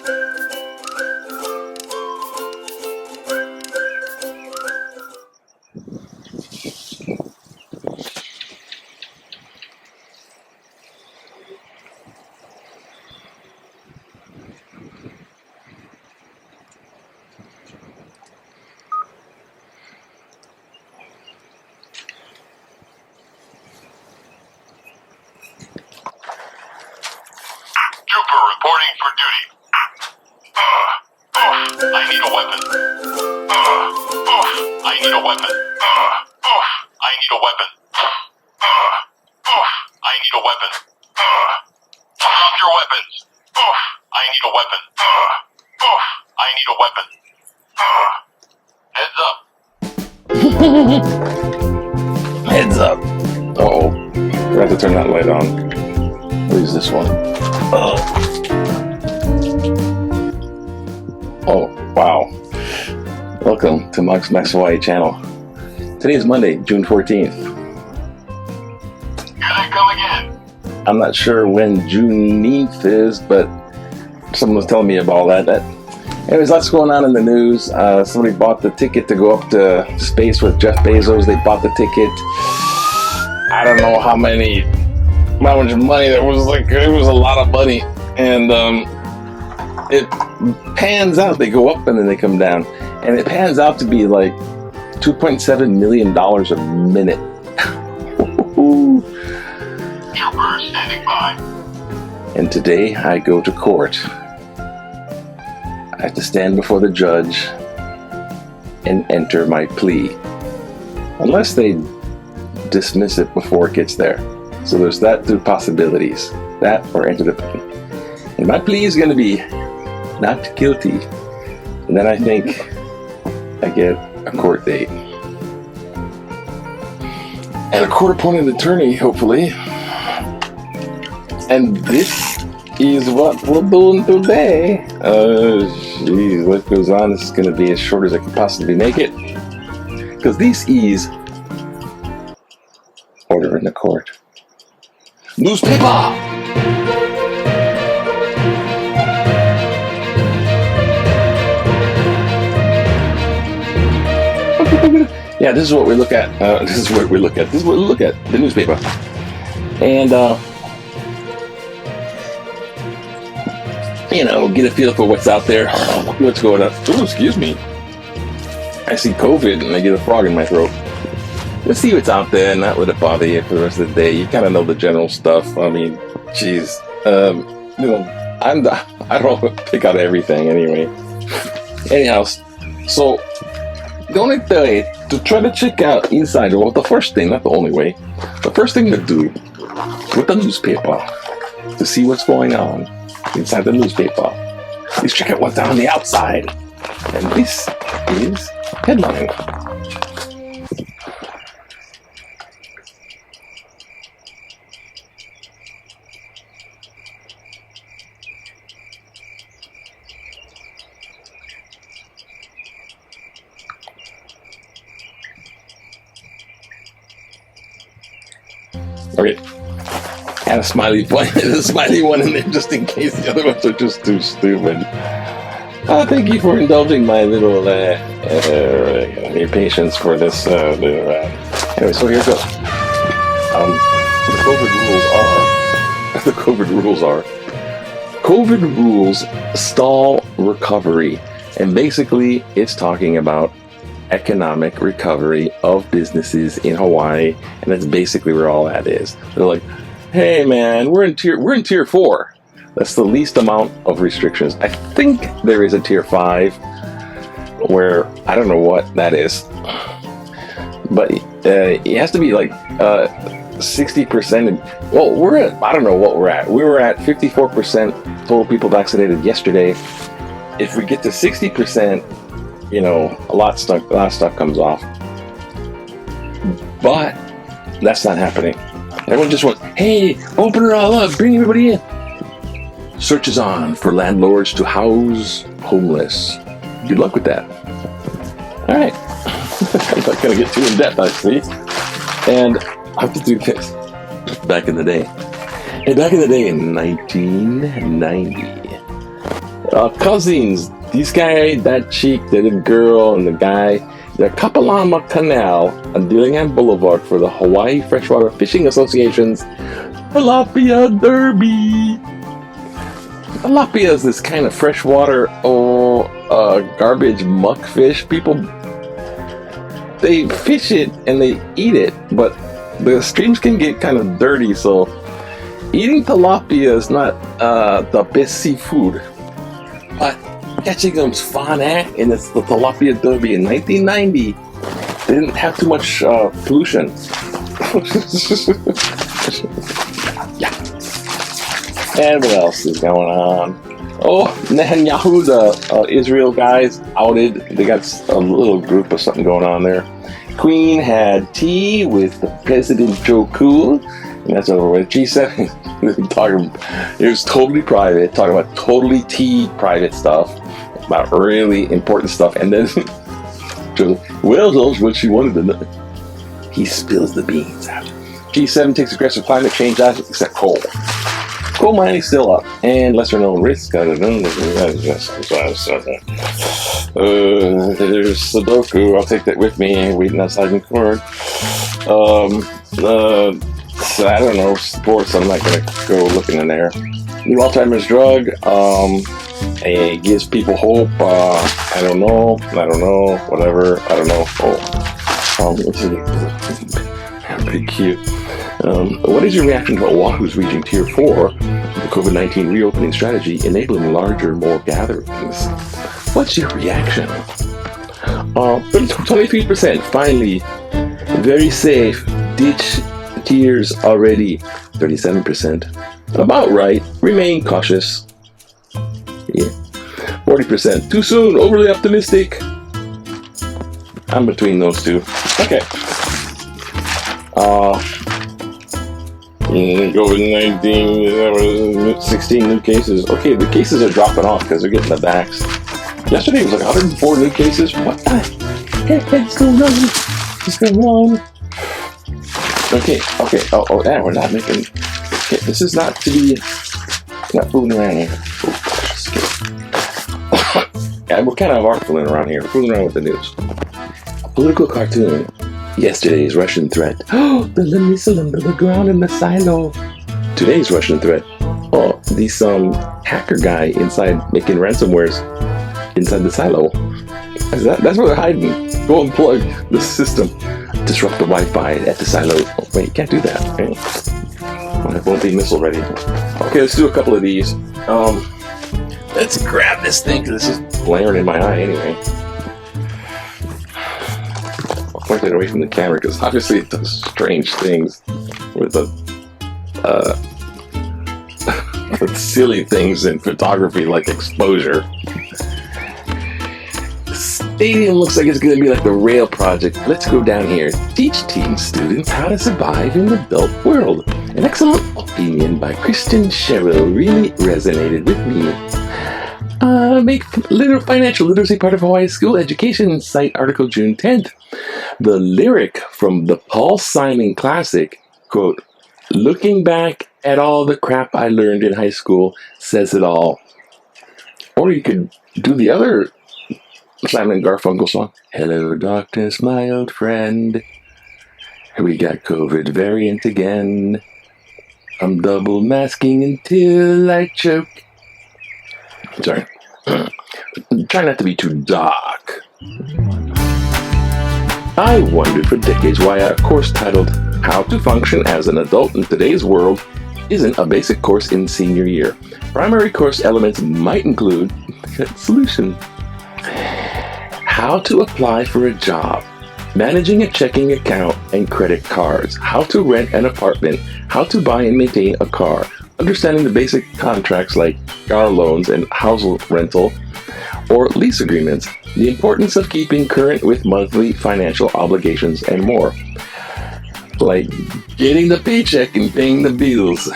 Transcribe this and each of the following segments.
Trooper reporting for duty. I need a weapon. I need a weapon. I need a weapon. I need a weapon. Drop your weapons. I need a weapon. I need a weapon. Heads up. Heads up. Uh-oh. Forgot to turn that light on. What is this one? Oh, wow. Welcome to Mug's Max Hawaii channel. Today is Monday, June 14th. Here they come again. I'm not sure when Juneteenth is, but someone was telling me about all that. Anyways, lots going on in the news. Somebody bought the ticket to go up to space with Jeff Bezos. They bought the ticket. I don't know how much money there was. It was a lot of money. And it pans out. They go up and then they come down. And it pans out to be like $2.7 million a minute. Trooper standing by. And today I go to court. I have to stand before the judge and enter my plea. Unless they dismiss it before it gets there. So there's that two possibilities. That or enter the plea. And my plea is going to be not guilty. And then I think I get a court date. And a court-appointed attorney, hopefully. And this is what we're doing today. Jeez, what goes on? This is going to be as short as I can possibly make it. Because this is order in the court. Newspaper! Yeah, this is what we look at. This is what we look at. The newspaper. And, get a feel for what's out there. What's going on. Oh, excuse me. I see COVID and I get a frog in my throat. Let's see what's out there and not let it bother you for the rest of the day. You kind of know the general stuff. I mean, geez. I don't pick out everything anyway. Anyhow, so the only way to try to check out inside, well, the first thing, not the only way, the first thing to do with the newspaper to see what's going on inside the newspaper is check out what's on the outside. And this is headline. Okay, and a smiley one, in there just in case the other ones are just too stupid. Thank you for indulging my little impatience for this. Anyway, so here goes. The COVID rules stall recovery, and basically it's talking about economic recovery of businesses in Hawaii, and that's basically where all that is. They're like, hey man, we're in tier 4. That's the least amount of restrictions. I think there is a tier 5 where I don't know what that is, but it has to be like 60%. Well, I don't know what we're at. We were at 54% total people vaccinated yesterday. If we get to 60%, a lot of stuff comes off. But that's not happening. Everyone just went, hey, open it all up, bring everybody in. Search is on for landlords to house homeless. Good luck with that. All right. I'm not going to get too in depth, I see. And I have to do this. Back in the day. In 1990, Cousins. These guy, that chick, the little girl, and the guy, they're Kapalama Canal on Dillingham Boulevard for the Hawaii Freshwater Fishing Association's Tilapia Derby. Tilapia is this kind of freshwater, garbage muck fish. People, they fish it and they eat it, but the streams can get kind of dirty, so eating tilapia is not the best seafood. But catching them's fun, and it's the Tilapia Derby in 1990. They didn't have too much pollution. Yeah. And what else is going on? Oh, Netanyahu, the Israel guys, outed. They got a little group of something going on there. Queen had tea with President Joe Cool, and that's over with. G7 talking, it was totally private, talking about totally private stuff, about really important stuff, and then well, that's what she wanted to know. He spills the beans out. G7 takes aggressive climate change actions, except coal. Coal mining still up, and lesser known risk. There's Sudoku. I'll take that with me. Waiting outside in court. So I don't know, sports. I'm not gonna go looking in there. New Alzheimer's drug. It gives people hope. I don't know. Whatever. I don't know. Pretty cute. What is your reaction to Oahu's reaching Tier 4, the COVID-19 reopening strategy enabling larger, more gatherings? What's your reaction? 23%, finally. Very safe. Ditch tiers already. 37%. About right. Remain cautious. Yeah. 40%. Too soon. Overly optimistic. I'm between those two. Okay. COVID-19, 16 new cases. Okay, the cases are dropping off because they're getting the vax. Yesterday was like 104 new cases. What the heck is going on? What's going on? Okay. Oh, yeah, we're not making. Okay, this is not to be. Not fooling around here. Yeah, we're kind of are fooling around here. We're fooling around with the news. A political cartoon. Yesterday's Russian threat. Oh, the missile under the ground in the silo. Today's Russian threat. Oh, this hacker guy inside making ransomwares inside the silo. That's where they're hiding. Go unplug the system. Disrupt the Wi-Fi at the silo. Oh, wait, you can't do that. Okay. Well, it won't be missile ready. Okay, let's do a couple of these. Let's grab this thing because this is blaring in my eye anyway. Point it away from the camera because obviously it does strange things with the with silly things in photography like exposure. The stadium looks like it's going to be like the rail project. Let's go down here. Teach teen students how to survive in the built world. An excellent opinion by Kristen Sherrill really resonated with me. Make financial literacy part of Hawaii school education. Cite article June 10th. The lyric from the Paul Simon classic, quote, "Looking back at all the crap I learned in high school says it all." Or you could do the other Simon Garfunkel song. "Hello darkness, my old friend. We got COVID variant again. I'm double masking until I choke." Sorry. Try not to be too dark. I wondered for decades why a course titled How to Function as an Adult in Today's World isn't a basic course in senior year. Primary course elements might include solution, how to apply for a job, managing a checking account and credit cards, how to rent an apartment, how to buy and maintain a car, understanding the basic contracts like car loans and household rental or lease agreements, the importance of keeping current with monthly financial obligations, and more. Like getting the paycheck and paying the bills.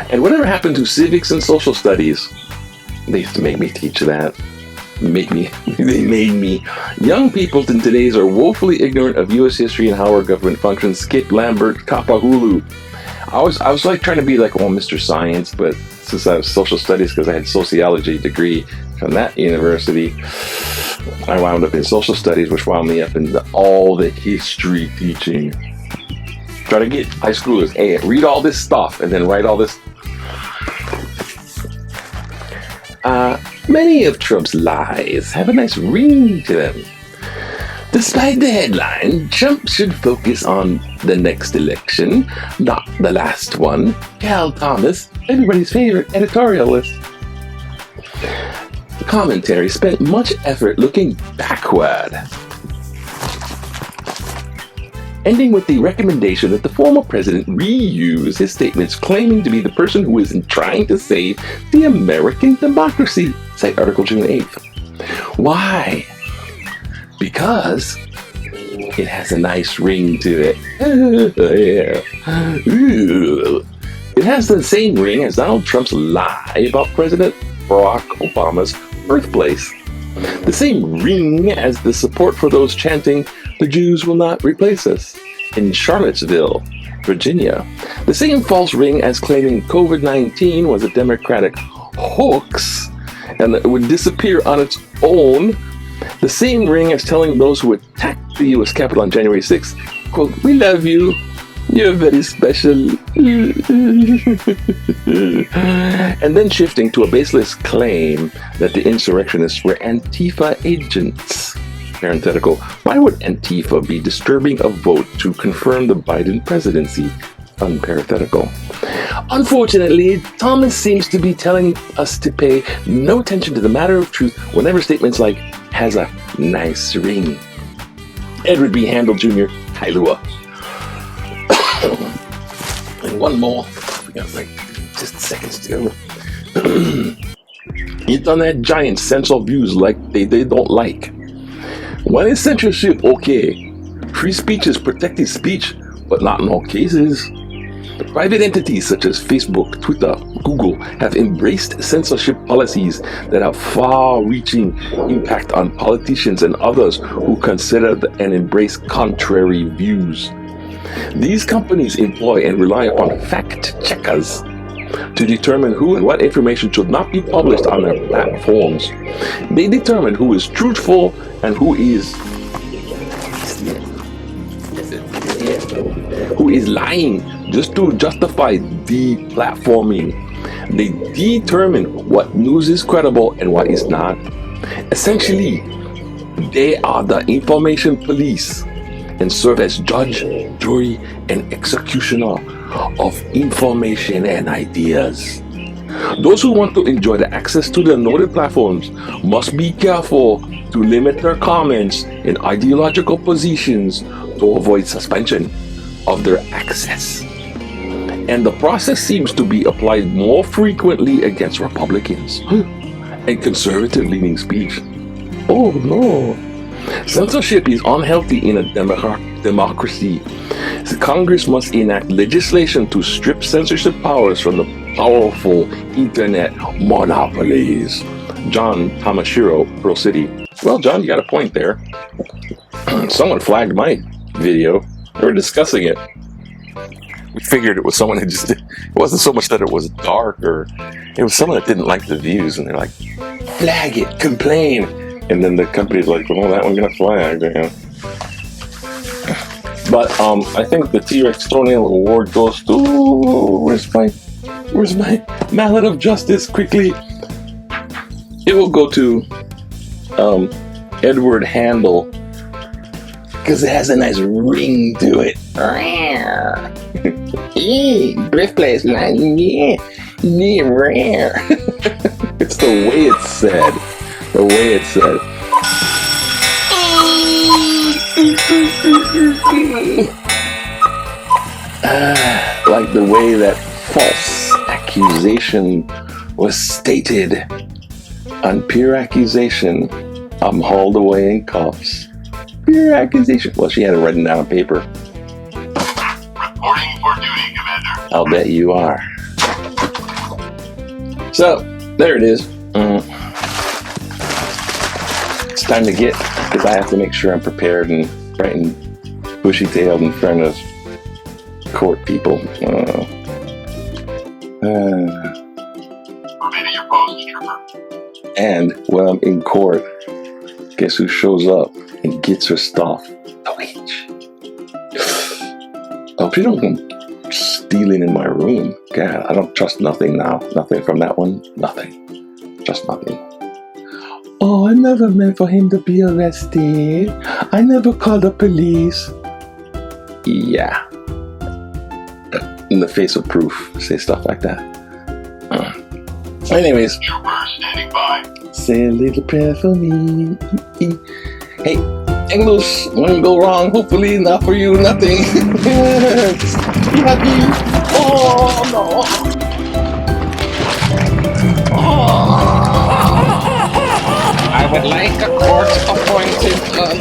And whatever happened to civics and social studies? They used to make me teach that. They made me. Young people in today's are woefully ignorant of U.S. history and how our government functions. Skip Lambert, Kapahulu. I was like trying to be like, oh, Mr. Science, but since I was social studies, because I had sociology degree from that university, I wound up in social studies, which wound me up in all the history teaching. Try to get high schoolers, hey, read all this stuff and then write all this. Many of Trump's lies have a nice ring to them. Despite the headline, Trump should focus on the next election, not the last one. Cal Thomas, everybody's favorite editorialist. The commentary spent much effort looking backward, ending with the recommendation that the former president reuse his statements claiming to be the person who is trying to save the American democracy, cite article June 8th. Why? Because it has a nice ring to it. It has the same ring as Donald Trump's lie about President Barack Obama's birthplace. The same ring as the support for those chanting, "The Jews will not replace us," in Charlottesville, Virginia. The same false ring as claiming COVID-19 was a Democratic hoax and it would disappear on its own. The same ring as telling those who attacked the U.S. Capitol on January 6th, quote, "We love you. You're very special." And then shifting to a baseless claim that the insurrectionists were Antifa agents. Parenthetical, why would Antifa be disturbing a vote to confirm the Biden presidency? Unparenthetical. Unfortunately, Thomas seems to be telling us to pay no attention to the matter of truth whenever statements like "has a nice ring." Edward B. Handel Jr., Kailua. And one more. We got like just seconds to go. Internet giants censor views like they don't like. When is censorship okay? Free speech is protected speech, but not in all cases. Private entities such as Facebook, Twitter, Google have embraced censorship policies that have far-reaching impact on politicians and others who consider and embrace contrary views. These companies employ and rely upon fact-checkers to determine who and what information should not be published on their platforms. They determine who is truthful and who is lying just to justify deplatforming. They determine what news is credible and what is not. Essentially, they are the information police and serve as judge, jury, and executioner of information and ideas. Those who want to enjoy the access to the noted platforms must be careful to limit their comments and ideological positions to avoid suspension of their access. And the process seems to be applied more frequently against Republicans and conservative-leaning speech. Oh no. Censorship is unhealthy in a democracy. The Congress must enact legislation to strip censorship powers from the powerful internet monopolies. John Tamashiro, Pearl City. Well, John, you got a point there. Someone flagged my video. They were discussing it. We figured it was someone who just, it wasn't so much that it was dark, or it was someone that didn't like the views, and they're like, flag it, complain. And then the company's like, well, that one got flagged. You know? But I think the T-Rex Toenail Award goes to, where's my mallet of justice? Quickly, it will go to Edward Handel, because it has a nice ring to it. Yeah, birthplace line, yeah, rare. It's the way it's said. The way it's said. Like the way that false accusation was stated. On pure accusation, I'm hauled away in cuffs. Pure accusation. Well, she had it written down on paper. Reporting for duty, Commander. I'll bet you are. So, there it is. It's time to get, because I have to make sure I'm prepared and bright and bushy-tailed in front of court people. And when I'm in court, guess who shows up and gets her stuff? The witch. I hope she don't come stealing in my room. God, I don't trust nothing now. Nothing from that one. Nothing. Just nothing. Oh, I never meant for him to be arrested. I never called the police. Yeah. In the face of proof, say stuff like that. Anyways. Trooper standing by. Say a little prayer for me. Hey, English won't go wrong. Hopefully not for you, nothing. Just be happy. Oh, no. I would like a court-appointed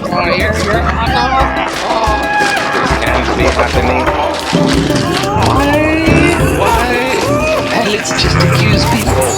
lawyer, Your Honor. This can't be happening. Why? Let's just accuse people.